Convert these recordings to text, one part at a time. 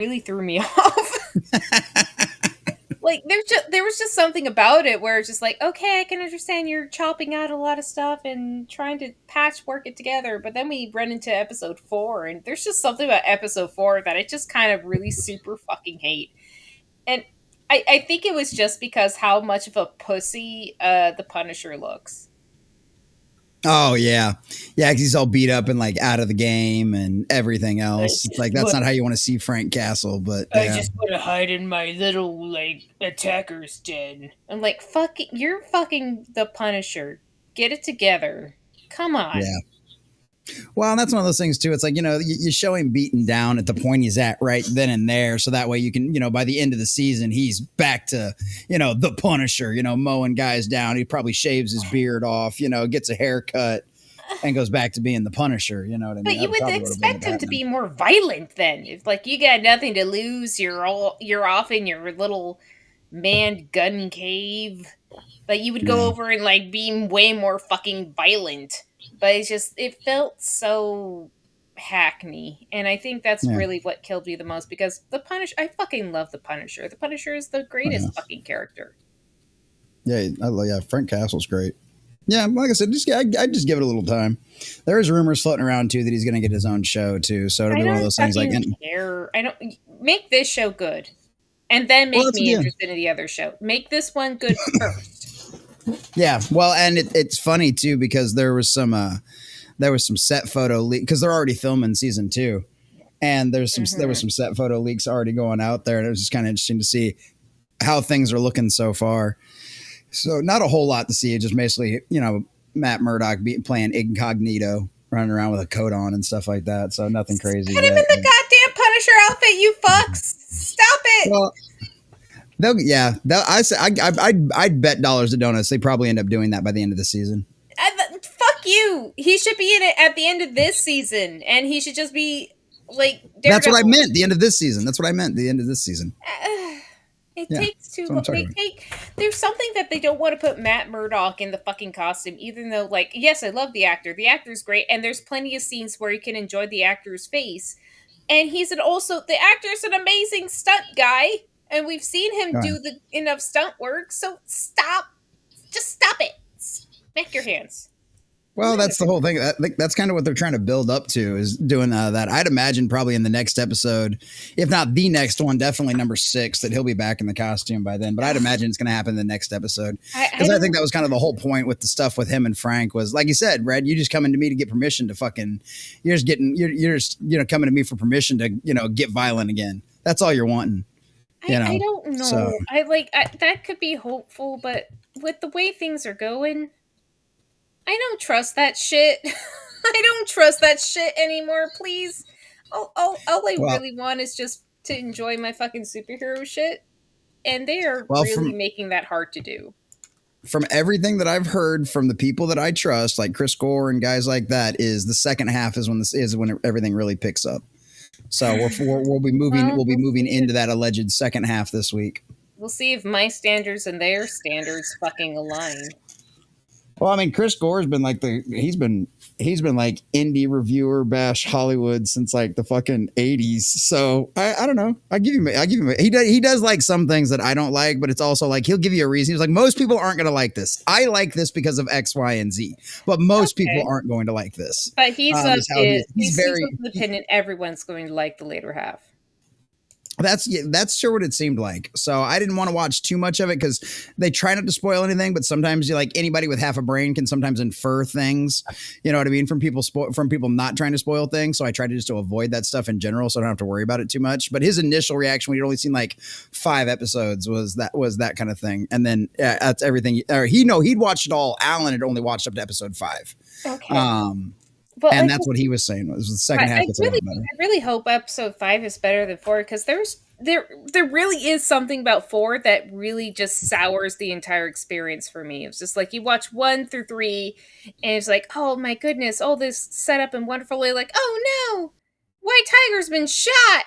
really threw me off. Like there was just something about it where it's just like, okay, I can understand you're chopping out a lot of stuff and trying to patchwork it together, but then we run into episode 4, and there's just something about episode 4 that I just kind of really super fucking hate. And I think it was just because how much of a pussy the Punisher looks. Oh yeah, yeah. 'Cause he's all beat up and like out of the game and everything else. It's like that's not how you want to see Frank Castle, but I yeah. just want to hide in my little like attacker's den. I'm like, fuck it, you're fucking the Punisher. Get it together. Come on. Yeah. Well, and that's one of those things too. It's like, you show him beaten down at the point he's at right then and there. So that way you can, by the end of the season, he's back to, the Punisher, mowing guys down. He probably shaves his beard off, gets a haircut and goes back to being the Punisher. You know what I mean? But you would expect him to be more violent then. If like you got nothing to lose, you're off in your little manned gun cave. Like you would go over and like be way more fucking violent. But it felt so hackney. And I think that's really what killed me the most, because the Punisher, I fucking love the Punisher. The Punisher is the greatest fucking character. Yeah, Frank Castle's great. Yeah, like I said, I just give it a little time. There's rumors floating around too that he's going to get his own show too. So it'll be one of those things like, I don't make this show good, and then make me interested in the other show. Make this one good first. Yeah, well, and it's funny too because there was some set photo leak because they're already filming season 2, and there was some set photo leaks already going out there, and it was just kind of interesting to see how things are looking so far. So not a whole lot to see, just basically Matt Murdock playing incognito, running around with a coat on and stuff like that. So nothing crazy. Put him in the goddamn Punisher outfit, you fucks! Stop it! Well, I'd bet dollars to donuts they probably end up doing that by the end of the season. Fuck you! He should be in it at the end of this season, and he should just be like Daredevil. That's what I meant. The end of this season. That's what I meant. The end of this season. It takes too long. There's something that they don't want to put Matt Murdock in the fucking costume, even though, like, yes, I love the actor. The actor's great, and there's plenty of scenes where you can enjoy the actor's face. And the actor's an amazing stunt guy, and we've seen him do enough stunt work. So just stop it. Smack your hands. Well, that's the whole thing. That's kind of what they're trying to build up to, is doing that. I'd imagine probably in the next episode, if not the next one, definitely number 6, that he'll be back in the costume by then. But I'd imagine it's going to happen in the next episode, because I think that was kind of the whole point with the stuff with him and Frank was, like you said, Red, you just coming to me to get permission to you're just coming to me for permission to get violent again. That's all you're wanting. I don't know. So. That could be hopeful, but with the way things are going, I don't trust that shit. I don't trust that shit anymore, please. All I really want is just to enjoy my fucking superhero shit. And they are really making that hard to do. From everything that I've heard from the people that I trust, like Chris Gore and guys like that, is the second half is when everything really picks up. So we'll be moving into that alleged second half this week. We'll see if my standards and their standards fucking align. Well, I mean, Chris Gore's been like he's been like indie reviewer bash Hollywood since like the fucking 80s. So I don't know. I give him. He does like some things that I don't like, but it's also like he'll give you a reason. He's like, most people aren't going to like this. I like this because of X, Y, and Z, but most people aren't going to like this. But he's very independent. Everyone's going to like the later half. That's sure what it seemed like. So I didn't want to watch too much of it because they try not to spoil anything, but sometimes anybody with half a brain can sometimes infer things, you know what I mean, from people not trying to spoil things. So I tried to avoid that stuff in general, so I don't have to worry about it too much. But his initial reaction when he'd only seen like 5 episodes was that kind of thing. And then that's everything. He'd watched it all. Alan had only watched up to episode 5. Okay. But and that's what he was saying. Was the second half. I really hope episode 5 is better than 4, because there really is something about 4 that really just sours the entire experience for me. It's just like you watch 1 through 3, and it's like, oh my goodness, all this setup and wonderfully, like, oh no, White Tiger's been shot,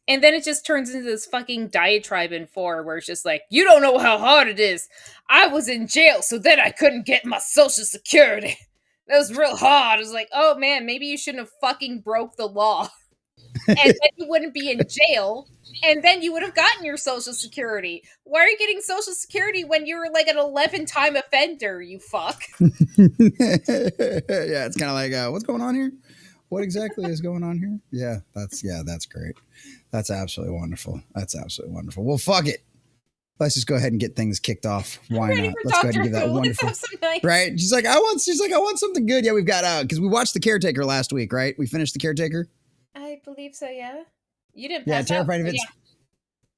and then it just turns into this fucking diatribe in 4, where it's just like, you don't know how hard it is. I was in jail, so then I couldn't get my Social Security. That was real hard. It was like, oh man, maybe you shouldn't have fucking broke the law. and then you wouldn't be in jail, and then you would have gotten your Social Security. Why are you getting Social Security when you're like an 11-time offender, you fuck? Yeah, it's kind of like, what's going on here? What exactly is going on here? That's great. That's absolutely wonderful. That's absolutely wonderful. Well, fuck it. Let's just go ahead and get things kicked off. Why Ready not? for Let's go ahead Doctor and give that Who. Let's wonderful. have some nice. Right? She's like, I want something good. Yeah, we've got because we watched The Caretaker last week, right? We finished The Caretaker. I believe so. Yeah, you didn't. Yeah, Pass Terrified of out, It's.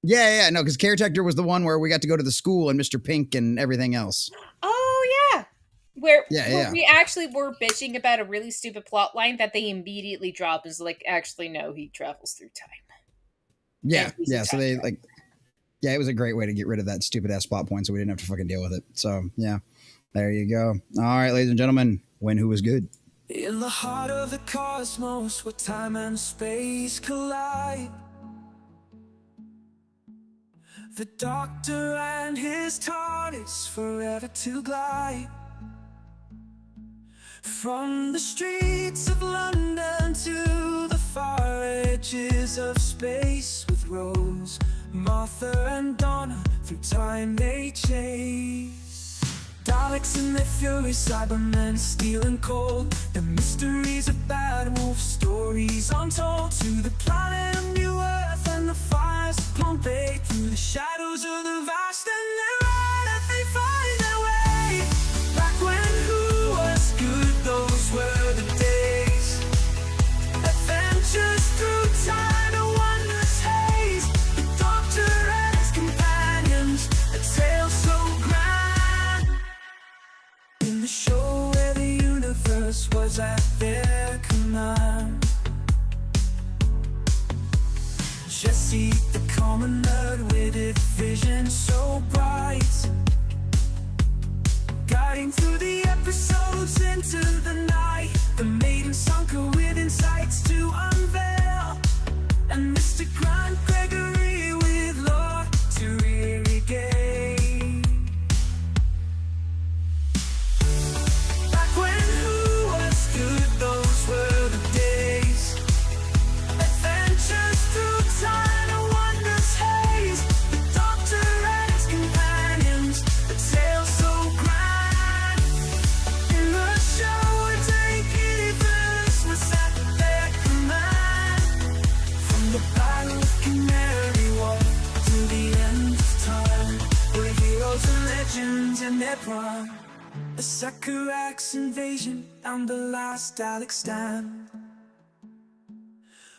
Yeah, no, because Caretaker was the one where we got to go to the school and Mr. Pink and everything else. Oh yeah, where Yeah. we actually were bitching about a really stupid plot line that they immediately dropped. Is like, actually, no, he travels through time. Yeah. So they like. Yeah, it was a great way to get rid of that stupid ass plot point, so we didn't have to fucking deal with it. So yeah, there you go. All right, ladies and gentlemen, When Who Was Good. In the heart of the cosmos, where time and space collide, the Doctor and his TARDIS forever to glide. From the streets of London to the far edges of space, with Rose, Martha and Donna, through time they chase. Daleks and their fury, Cybermen, steel and cold, the mysteries of Bad Wolf, stories untold. To the planet of New Earth and the fires of Pompeii, through the shadows of the vast, and thereafter they find their way. Back when who was good, those were the days. Adventures through time and wondrous haze. The Doctor and his companions, a tale so grand. In the show where the universe was at their command, Jesse, the common nerd with a vision so bright, guiding through the episodes into the night. The maiden sunker with insights to unveil, and Mr. Grant Gregory with lore to irrigate. Back when who was good, those were the days. Adventures through time and wondrous haze. The Doctor and his companions, a tale so grand. In the show, a day universe was at their command. From the battle of Canary Wharf to the end of time, where heroes and legends in their prime. The Sakurax invasion and the last Dalek stand,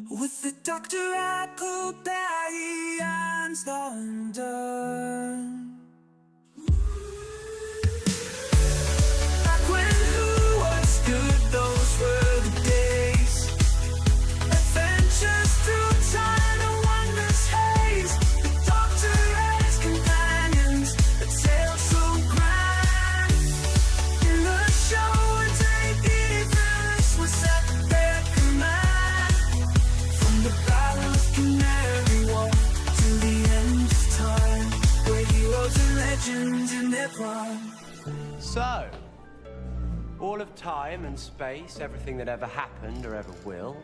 with the Doctor at Capaldi and London. Back when who was good, those were the days. Adventures through time and wondrous haze. The Doctor and his companions, a tale so grand. In the show, a day universe was at their command. From the battle of Canary Wharf to the end of time, where heroes and legends in their prime. So, all of time and space, everything that ever happened or ever will,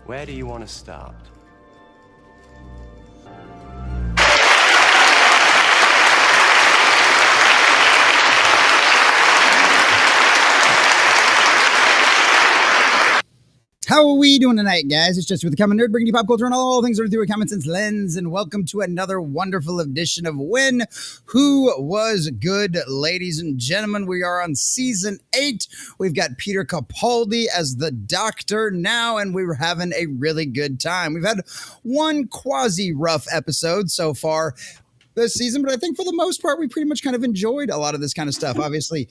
where do you want to start? How are we doing tonight, guys? It's just with the common nerd, bringing you pop culture and all things that are through a common sense lens. And welcome to another wonderful edition of When Who Was Good, ladies and gentlemen. We are on season 8. We've got Peter Capaldi as the Doctor now, and we were having a really good time. We've had one quasi rough episode so far this season, but I think for the most part, we pretty much kind of enjoyed a lot of this kind of stuff. Obviously,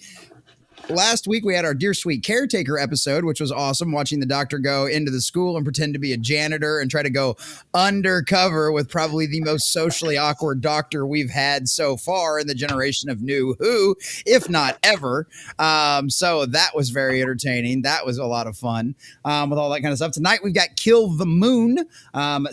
last week we had our Dear Sweet Caretaker episode, which was awesome, watching the Doctor go into the school and pretend to be a janitor and try to go undercover with probably the most socially awkward Doctor we've had so far in the generation of New Who, if not ever. So that was very entertaining. That was a lot of fun with all that kind of stuff. Tonight we've got Kill the Moon,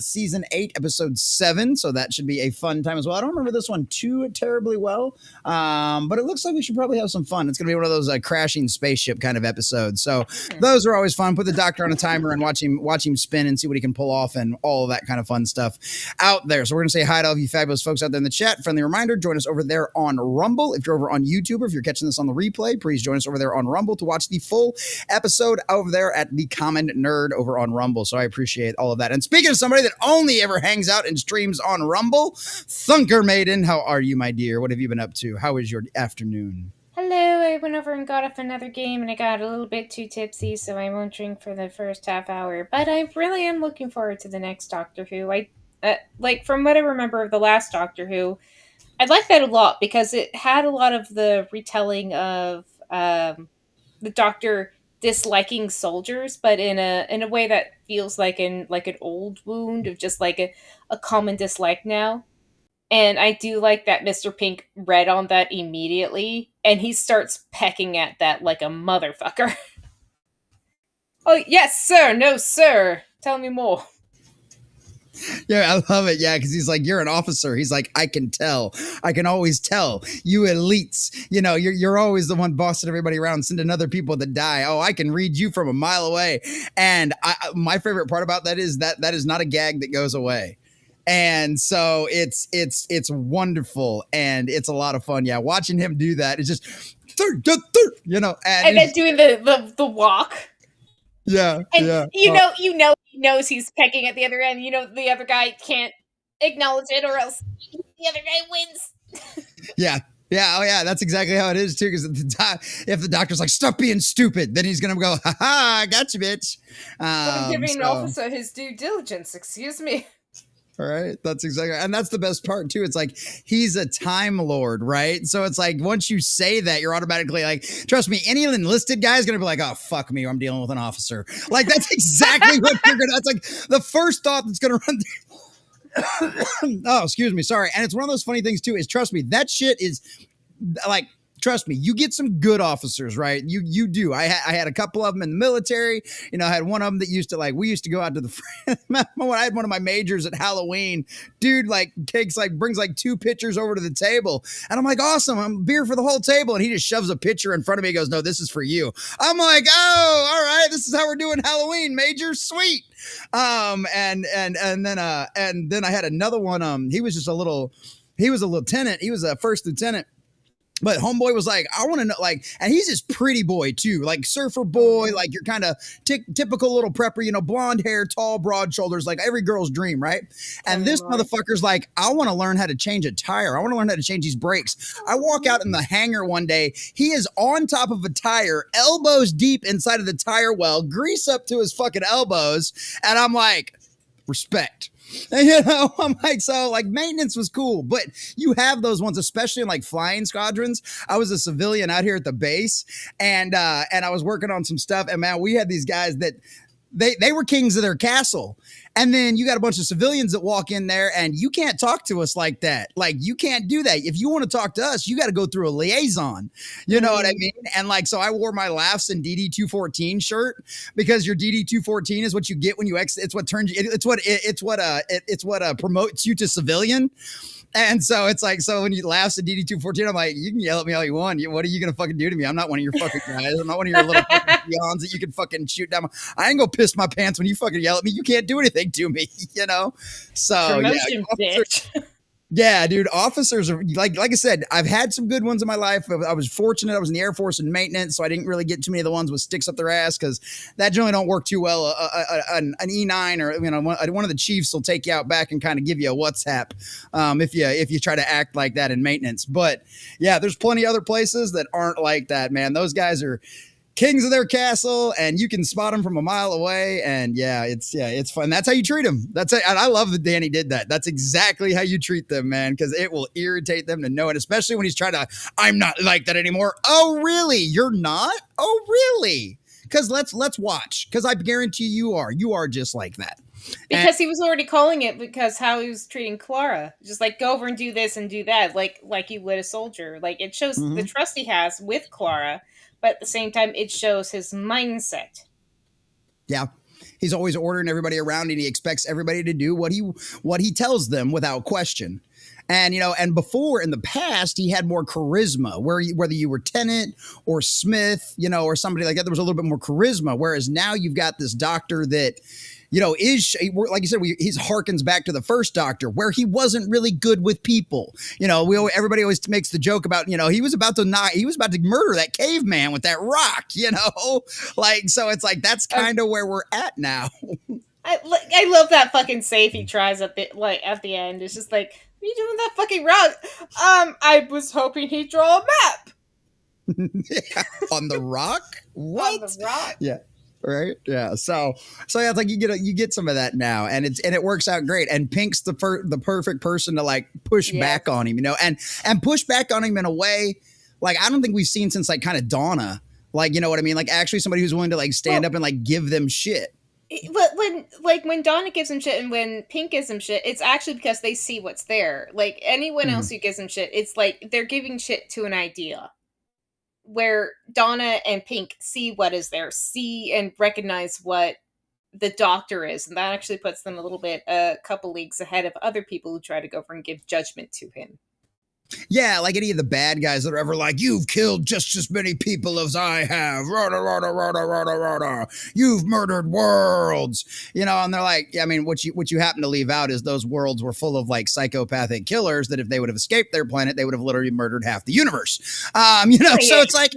season 8, episode 7. So that should be a fun time as well. I don't remember this one too terribly well, but it looks like we should probably have some fun. It's going to be one of those crashing spaceship kind of episodes. So those are always fun. Put the Doctor on a timer and watch him spin and see what he can pull off and all of that kind of fun stuff out there. So we're going to say hi to all of you fabulous folks out there in the chat. Friendly reminder, join us over there on Rumble. If you're over on YouTube or if you're catching this on the replay, please join us over there on Rumble to watch the full episode over there at the Common Nerd over on Rumble. So I appreciate all of that. And speaking of somebody that only ever hangs out and streams on Rumble, Thunker Maiden, how are you, my dear? What have you been up to? How is your afternoon? Hello, I went over and got off another game and I got a little bit too tipsy, so I won't drink for the first half hour. But I really am looking forward to the next Doctor Who. Like, from what I remember of the last Doctor Who, I like that a lot because it had a lot of the retelling of the Doctor disliking soldiers, but in a way that feels like an old wound of just like a common dislike now. And I do like that Mr. Pink read on that immediately, and he starts pecking at that like a motherfucker. Oh, yes, sir. No, sir. Tell me more. Yeah, I love it. Yeah, because he's like, you're an officer. He's like, I can tell. I can always tell. You elites, you know, you're always the one bossing everybody around, sending other people to die. Oh, I can read you from a mile away. And my favorite part about that is that is not a gag that goes away. And so it's wonderful and it's a lot of fun. Yeah, watching him do that is just, you know, and then doing the walk. Yeah, and yeah. You know, he knows he's pecking at the other end. You know, the other guy can't acknowledge it, or else the other guy wins. Yeah. Yeah, oh yeah, that's exactly how it is too. Because if the Doctor's like, "Stop being stupid," then he's gonna go, "Ha ha, gotcha, bitch." I'm giving an officer his due diligence. Excuse me. All right, that's exactly, and that's the best part too. It's like he's a Time Lord, right? So it's like once you say that, you're automatically like, trust me, any enlisted guy is gonna be like, "Oh fuck me, I'm dealing with an officer." Like that's exactly what you're gonna. That's like the first thought that's gonna run through. Oh, excuse me, sorry. And it's one of those funny things too. Is trust me, that shit is like. Trust me, you get some good officers, right? You do. I had a couple of them in the military. You know, I had one of them that used to we used to go out to when I had one of my majors at Halloween, dude, brings 2 pitchers over to the table. And I'm like, awesome, I'm beer for the whole table. And he just shoves a pitcher in front of me. He goes, no, this is for you. I'm like, oh, all right, this is how we're doing Halloween, Major. Sweet. And then I had another one. He was a lieutenant. He was a first lieutenant. But homeboy was like, I want to know, and he's this pretty boy too, like surfer boy, like you're kind of typical little prepper, you know, blonde hair, tall, broad shoulders, like every girl's dream, right? And this motherfucker's like, I want to learn how to change a tire. I want to learn how to change these brakes. I walk out in the hangar one day. He is on top of a tire, elbows deep inside of the tire well, grease up to his fucking elbows. And I'm like, respect. You know, I'm like, so maintenance was cool, but you have those ones, especially in flying squadrons. I was a civilian out here at the base and I was working on some stuff, and man, we had these guys that they were kings of their castle. And then you got a bunch of civilians that walk in there and you can't talk to us like that. Like you can't do that. If you want to talk to us, you got to go through a liaison. You know what I mean? And so I wore my Laughs and DD214 shirt because your DD214 is what you get when you exit. It's what turns you. It's what promotes you to civilian. And so it's so when you Laughs at DD214, I'm like, you can yell at me all you want. What are you going to fucking do to me? I'm not one of your fucking guys. I'm not one of your little fucking peons that you can fucking shoot down. I ain't going to piss my pants when you fucking yell at me. You can't do anything to me, you know? So, promotion, bitch. Yeah, dude, officers are like I said, I've had some good ones in my life. I was fortunate. I was in the Air Force and maintenance, so I didn't really get too many of the ones with sticks up their ass because that generally don't work too well. An E9 or one of the chiefs will take you out back and kind of give you a WhatsApp if you try to act like that in maintenance. But yeah, there's plenty of other places that aren't like that, man. Those guys are kings of their castle, and you can spot them from a mile away. And it's fun. That's how you treat them. And I love that Danny did that. That's exactly how you treat them, man, because it will irritate them to know it, especially when he's trying to, I'm not like that anymore. Oh, really? You're not? Oh, really? Because let's watch, because I guarantee you are just like that. Because he was already calling it because how he was treating Clara. Just go over and do this and do that, like he would a soldier. It shows the trust he has with Clara, but at the same time, it shows his mindset. Yeah. He's always ordering everybody around, and he expects everybody to do what he tells them without question. And, you know, and before in the past, he had more charisma, whether you were Tennant or Smith, you know, or somebody like that, there was a little bit more charisma. Whereas now you've got this doctor that, you know, is, like you said, he harkens back to the first Doctor, where he wasn't really good with people. You know, everybody always makes the joke about, you know, he was about to murder that caveman with that rock, you know, like, so it's like, that's kind of where we're at now. I love that fucking save he tries at the end. It's just like, what are you doing with that fucking rock? I was hoping he'd draw a map. Yeah, on the rock? What? On the rock? Yeah. Right. Yeah. So yeah, it's like you get some of that now, and it works out great. And Pink's the perfect person to like push back on him, you know, and push back on him in a way like I don't think we've seen since like kind of Donna, like, you know what I mean? Like actually somebody who's willing to like stand up and like give them shit. But when Donna gives him shit and when Pink gives him shit, it's actually because they see what's there. Like anyone else who gives him shit, it's like they're giving shit to an idea. Where Donna and Pink see what is there, see and recognize what the Doctor is, and that actually puts them a couple leagues ahead of other people who try to go over and give judgment to him. Yeah, like any of the bad guys that are ever like, you've killed just as many people as I have. Rada, rada, rada, rada, rada. You've murdered worlds. You know, and they're like, I mean, what you happen to leave out is those worlds were full of like psychopathic killers that if they would have escaped their planet, they would have literally murdered half the universe. You know, so it's like,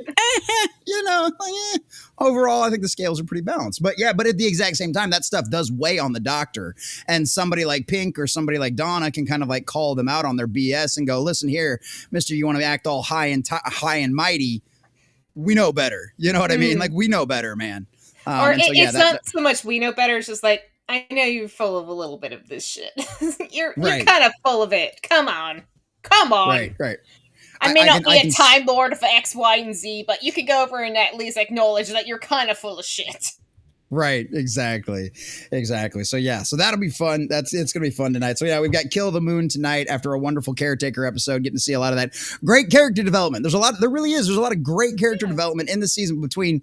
you know, overall, I think the scales are pretty balanced. But yeah, but at the exact same time, that stuff does weigh on the Doctor. And somebody like Pink or somebody like Donna can kind of like call them out on their BS and go, listen here, mister, you want to act all high and mighty. We know better. You know what I mean? Like, we know better, man. It's not so much we know better. It's just like, I know you're full of a little bit of this shit. You're kind of full of it. Come on. Right. I may not be a Time Lord for X, Y, and Z, but you could go over and at least acknowledge that you're kind of full of shit. Right, exactly. So yeah, so that'll be fun. It's gonna be fun tonight. So yeah, we've got Kill the Moon tonight after a wonderful Caretaker episode. Getting to see a lot of that great character development. There's a lot of great character development in the season between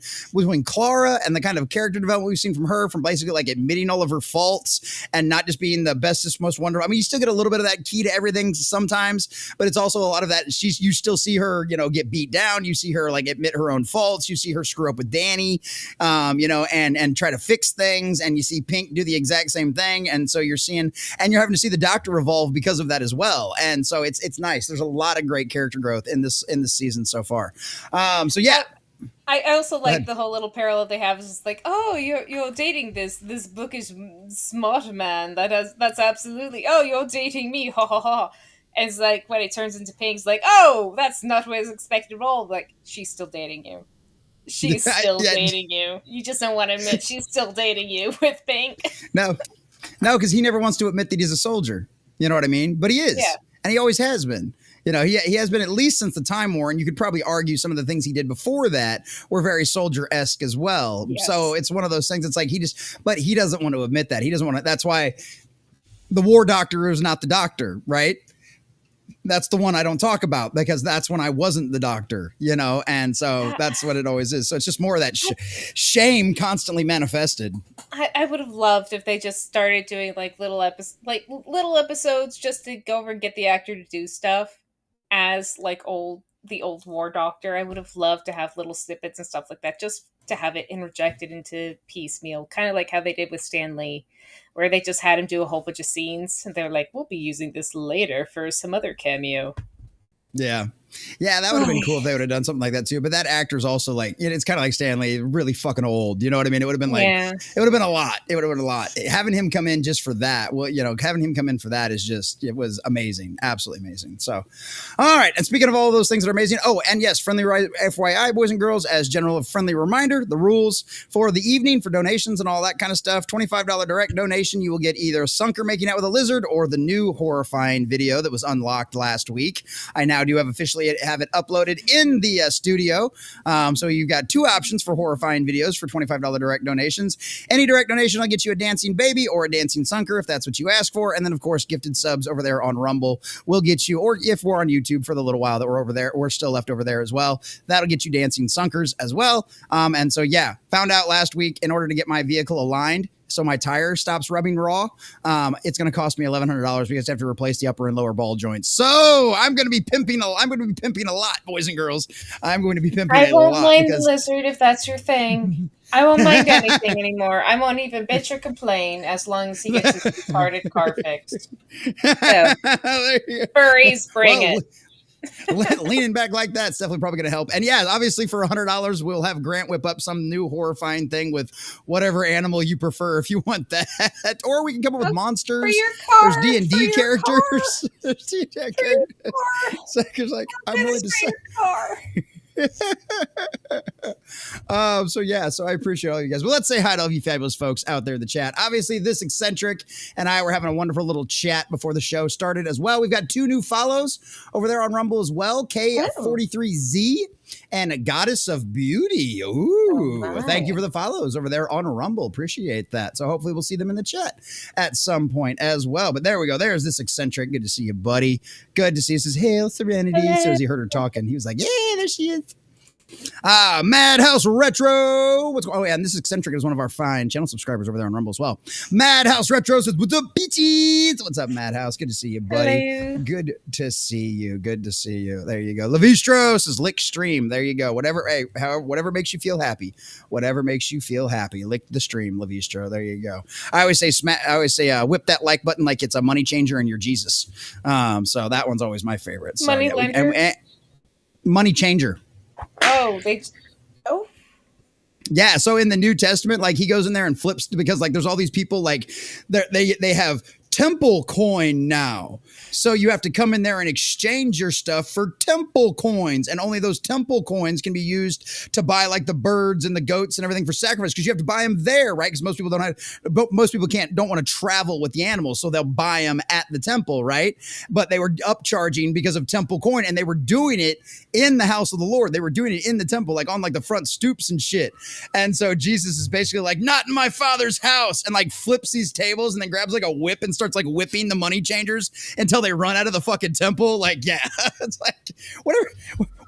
Clara and the kind of character development we've seen from her, from basically like admitting all of her faults and not just being the bestest, most wonderful. I mean, you still get a little bit of that key to everything sometimes, but it's also a lot of that. You still see her, you know, get beat down. You see her like admit her own faults. You see her screw up with Danny, you know, and try to fix things, and you see Pink do the exact same thing, and so you're having to see the Doctor evolve because of that as well, and so it's nice. There's a lot of great character growth in this season so far. So yeah, I also like the whole little parallel they have. Is just like, oh, you're dating this bookish smart man. That's absolutely. Oh, you're dating me. Ha ha ha. And it's like when it turns into Pink's like, oh, that's not what I was expected at all. Like, she's still dating you. She's still dating you. You just don't want to admit she's still dating you with Pink. No, because he never wants to admit that he's a soldier. You know what I mean? But he is. Yeah. And he always has been. You know, he has been at least since the Time War, and you could probably argue some of the things he did before that were very soldier-esque as well. Yes. So it's one of those things. It's like but he doesn't want to admit that. He doesn't want to. That's why the War Doctor is not the Doctor, right? That's the one I don't talk about, because that's when I wasn't the Doctor, you know, and so that's what it always is. So it's just more of that shame constantly manifested. I would have loved if they just started doing like little episodes just to go over and get the actor to do stuff as like the old War Doctor. I would have loved to have little snippets and stuff like that, just to have it interjected into piecemeal, kind of like how they did with Stan Lee, where they just had him do a whole bunch of scenes, and they're like, we'll be using this later for some other cameo. Yeah. Yeah, that would have been cool if they would have done something like that too. But that actor's also like, it's kind of like Stanley, really fucking old. You know what I mean? It would have been like, It would have been a lot. It would have been a lot. Having him come in just for that, it was amazing. Absolutely amazing. So, all right. And speaking of all of those things that are amazing. Oh, and yes, friendly FYI, boys and girls, as general friendly reminder, the rules for the evening for donations and all that kind of stuff, $25 direct donation. You will get either Sunker making out with a lizard or the new horrifying video that was unlocked last week. I now do have officially have it uploaded in the studio. So you've got two options for horrifying videos for $25 direct donations. Any direct donation will get you a dancing baby or a dancing Sunker if that's what you ask for. And then, of course, gifted subs over there on Rumble will get you, or if we're on YouTube for the little while that we're over there, we're still left over there as well. That'll get you dancing Sunkers as well. And so, yeah, found out last week in order to get my vehicle aligned, so my tire stops rubbing raw, it's going to cost me $1,100 because I have to replace the upper and lower ball joints. So I'm going to be pimping a lot, boys and girls. I'm going to be pimping a lot. I won't mind the lizard if that's your thing. I won't mind anything anymore. I won't even bitch or complain as long as he gets his retarded car fixed. So, furries, bring it. Leaning back like that's definitely probably going to help. And yeah, obviously for $100, we'll have Grant whip up some new horrifying thing with whatever animal you prefer if you want that. Or we can come up with monsters. For your car, there's D&D characters. There's D&D characters. So it's like, I'm willing to say. So I appreciate all you guys. Well, let's say hi to all you fabulous folks out there in the chat. Obviously, this eccentric and I were having a wonderful little chat before the show started as well. We've got 2 new follows over there on Rumble as well. K43Z and Goddess of Beauty. Ooh, thank you for the follows over there on Rumble. Appreciate that. So hopefully we'll see them in the chat at some point as well. But there we go. There's this eccentric. Good to see you, buddy. Good to see you. Says, Hail Serenity. So as he heard her talking, he was like, yeah, there she is. Madhouse Retro. What's going on? Oh, yeah, and this eccentric is one of our fine channel subscribers over there on Rumble as well. Madhouse Retro says, what's up, peaches? What's up, Madhouse? Good to see you, buddy. Hello. Good to see you. Good to see you. There you go. Levistro says, lick stream. There you go. Whatever makes you feel happy. Whatever makes you feel happy. Lick the stream, Levistro. There you go. I always say, whip that like button like it's a money changer and you're Jesus. So that one's always my favorite. So, money lender. Money changer. Yeah, so in the New Testament, like he goes in there and flips because like there's all these people like they have temple coin now. So you have to come in there and exchange your stuff for temple coins, and only those temple coins can be used to buy like the birds and the goats and everything for sacrifice because you have to buy them there, right? Because most people don't want to travel with the animals, so they'll buy them at the temple, right? But they were upcharging because of temple coin, and they were doing it in the house of the Lord. They were doing it in the temple, like on like the front stoops and shit. And so Jesus is basically like, not in my Father's house, and like flips these tables and then grabs like a whip and starts like whipping the money changers until they run out of the fucking temple. Like, yeah, it's like, whatever.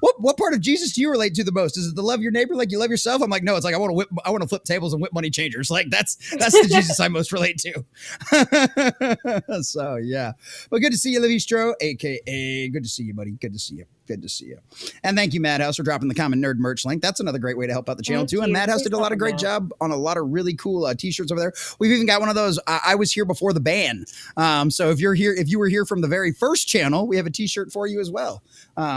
What part of Jesus do you relate to the most? Is it to love your neighbor like you love yourself? I'm like, no, it's like I want to flip tables and whip money changers. Like that's the Jesus I most relate to. So yeah, but good to see you, Levistro, aka good to see you, buddy. Good to see you. Good to see you. And thank you, Madhouse, for dropping the Common Nerd merch link. That's another great way to help out the channel too. And Madhouse did a lot of great job on a lot of really cool t-shirts over there. We've even got one of those. I was here before the ban. So if you were here from the very first channel, we have a t-shirt for you as well.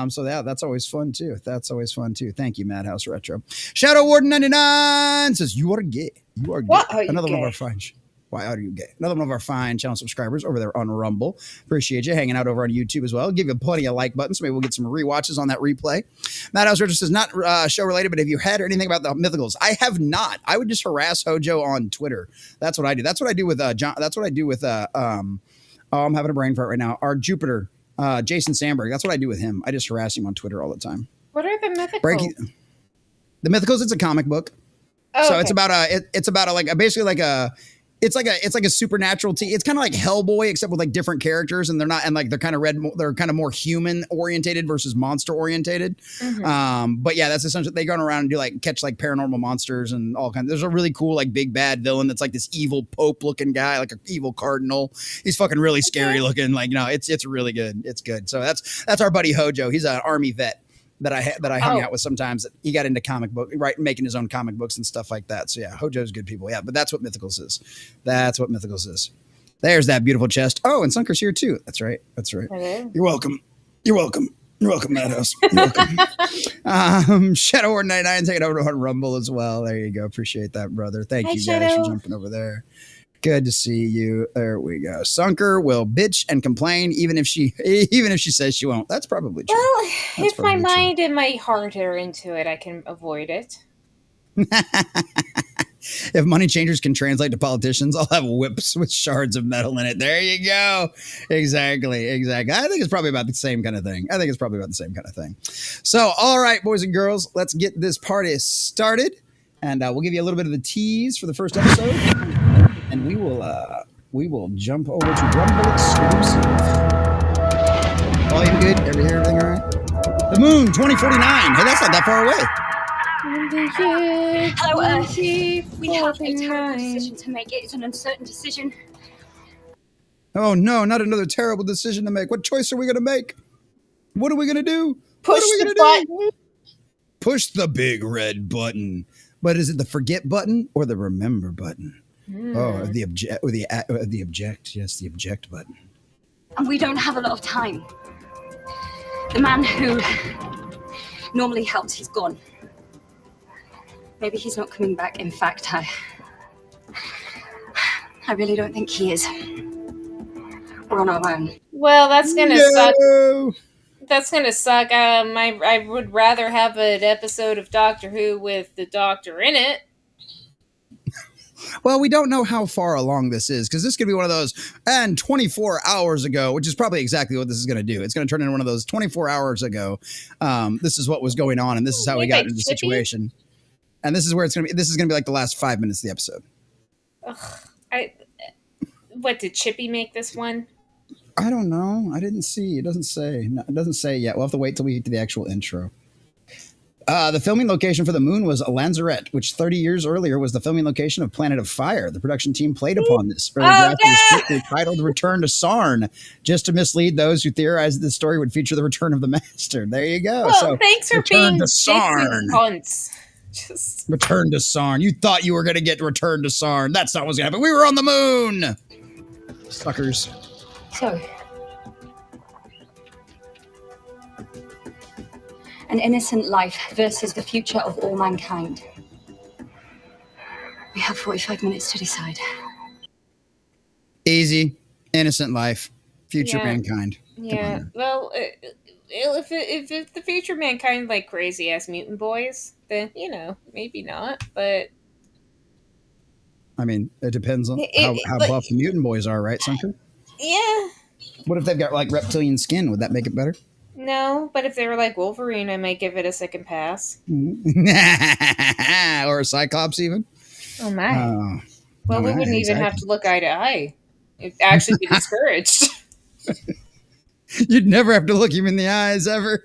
So yeah, that's always fun too. Thank you, Madhouse Retro. Shadow Warden 99 says, you are gay. You are gay. Another one of our fine. Why are you gay? Another one of our fine channel subscribers over there on Rumble. Appreciate you hanging out over on YouTube as well. Give you plenty of like buttons. So maybe we'll get some rewatches on that replay. Madhouse Richard says, not show related, but have you had anything about the mythicals? I have not. I would just harass Hojo on Twitter. That's what I do. That's what I do with John. That's what I do with I'm having a brain fart right now. Our Jupiter, Jason Sandberg. That's what I do with him. I just harass him on Twitter all the time. What are the mythicals? The mythicals. It's a comic book. Oh, so okay. It's about basically like a. It's like a supernatural it's kind of like Hellboy except with like different characters, and they're kind of more human orientated versus monster orientated. Mm-hmm. But yeah, that's essentially they go around and do like catch like paranormal monsters and all kinds. There's a really cool like big bad villain that's like this evil pope looking guy, like an evil cardinal. He's fucking really scary looking. Like it's really good. It's good. So that's our buddy Hojo. He's an army vet that I hung out with sometimes. He got into comic book, right, making his own comic books and stuff like that. So yeah, Hojo's good people. Yeah, but that's what Mythicals is. There's that beautiful chest. Oh, and Sunker's here too. That's right. Hello. You're welcome, Madhouse. You're welcome. Shadow War 99 taking over on Rumble as well. There you go. Appreciate that, brother. Thank you guys for jumping over there. Good to see you. There we go. Sunker will bitch and complain even if she says she won't. That's probably true. Well, if my mind and my heart are into it, I can avoid it. If money changers can translate to politicians, I'll have whips with shards of metal in it. There you go. Exactly. I think it's probably about the same kind of thing. So, all right, boys and girls, let's get this party started. And we'll give you a little bit of the tease for the first episode. And we will jump over to Rumble exclusive. Volume good? Everything all right? The Moon 2049. Hey, that's not that far away. Hello, Earth. We have a terrible decision to make. It is an uncertain decision. Oh no, not another terrible decision to make. What choice are we going to make? What are we going to do? Push what are we the gonna button. do? Push the big red button. But is it the forget button or the remember button? Oh, the object or the object. Yes, the object button. And we don't have a lot of time. The man who normally helped, he's gone. Maybe he's not coming back. In fact, I really don't think he is. We're on our own. Well, that's gonna suck. No. That's gonna suck. I would rather have an episode of Doctor Who with the Doctor in it. Well, we don't know how far along this is because this could be one of those, and 24 hours ago, which is probably exactly what this is going to do. It's going to turn into one of those 24 hours ago. This is what was going on, and this is how we got into the situation. And this is where it's going to be. This is going to be like the last 5 minutes of the episode. Ugh, what did Chippy make this one? I don't know. I didn't see. It doesn't say. No, it doesn't say yet. We'll have to wait till we get to the actual intro. The filming location for the moon was Lanzaret, which 30 years earlier was the filming location of Planet of Fire. The production team played upon this. Early draft of the script titled Return to Sarn, just to mislead those who theorized that the story would feature the return of the Master. There you go. Well, so, thanks for Return being to Sarn. Just Return to Sarn. You thought you were going to get Return to Sarn. That's not what's going to happen. We were on the moon. Suckers. So, an innocent life versus the future of all mankind. We have 45 minutes to decide. Easy. Innocent life. Future Yeah. mankind. yeah. Well, if the future mankind like crazy ass mutant boys, then maybe not. But I mean, it depends on how but- buff the mutant boys are, right, Sunker? yeah. What if they've got like reptilian skin? Would that make it better? No, but if they were like Wolverine, I might give it a second pass. Or a Cyclops even? Oh my. Oh, Well, we right, wouldn't even have exactly. to look eye to eye. It'd actually be discouraged. You'd never have to look him in the eyes ever.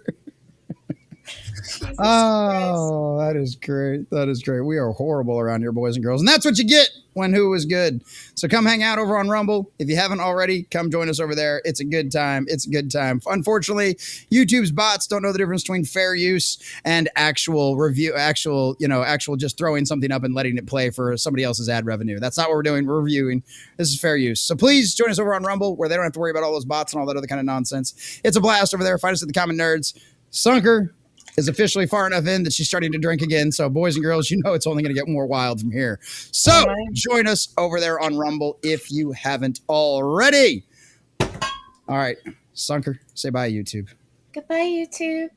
Jesus Oh, that is great. That is great. We are horrible around here, boys and girls. And that's what you get when Who is good. So come hang out over on Rumble. If you haven't already, come join us over there. It's a good time. It's a good time. Unfortunately, YouTube's bots don't know the difference between fair use and actual review, actual just throwing something up and letting it play for somebody else's ad revenue. That's not what we're doing. We're reviewing. This is fair use. So please join us over on Rumble where they don't have to worry about all those bots and all that other kind of nonsense. It's a blast over there. Find us at the Common Nerds. Sunker is officially far enough in that she's starting to drink again. So boys and girls, it's only going to get more wild from here. So join us over there on Rumble if you haven't already. All right. Sunker, say bye, YouTube. Goodbye, YouTube.